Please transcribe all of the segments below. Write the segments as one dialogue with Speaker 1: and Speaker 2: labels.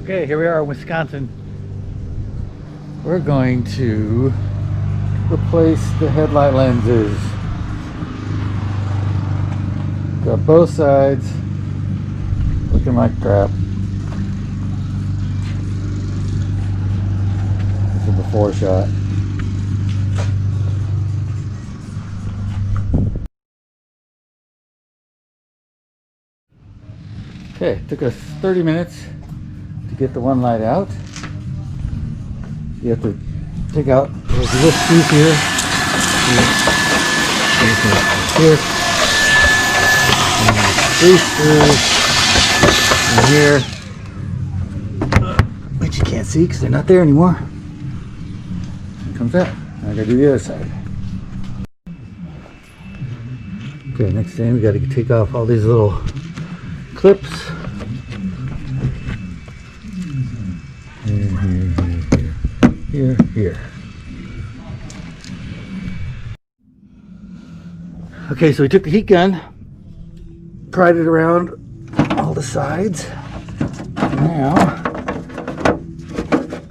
Speaker 1: Okay, here we are in Wisconsin. We're going to replace the headlight lenses. Got both sides looking like crap. It's a before shot. Okay, it took us 30 minutes to get the one light out. You have to take out those lift screws here. Here. And these screws in here. Which you can't see because they're not there anymore. Here comes that. Now I gotta do the other side. Okay, next thing we gotta take off all these little clips. Here. Okay, so we took the heat gun, pried it around all the sides. Now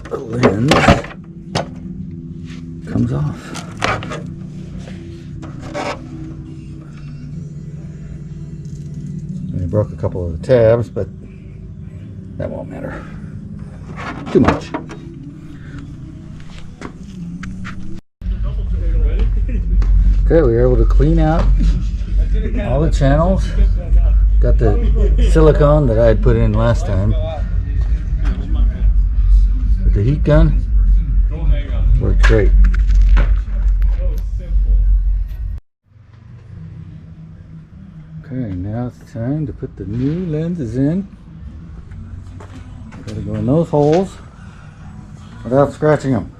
Speaker 1: the lens comes off. I broke a couple of the tabs, but that won't matter too much. Okay, we were able to clean out all the channels. Got the silicone that I had put in last time. With the heat gun, worked great. Okay, now it's time to put the new lenses in. Gotta go in those holes without scratching them.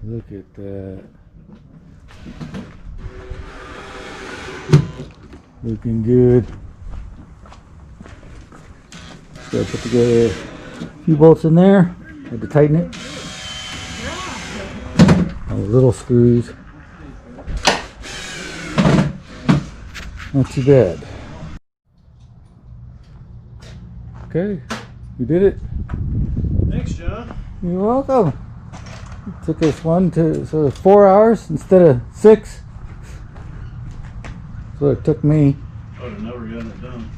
Speaker 1: Look at that. Looking good. So I put together a few bolts in there. Had to tighten it. All the little screws. Not too bad. Okay, we did it.
Speaker 2: Thanks, John.
Speaker 1: You're welcome. It took us 4 hours instead of 6. That's what it took me.
Speaker 2: I would have never gotten it done.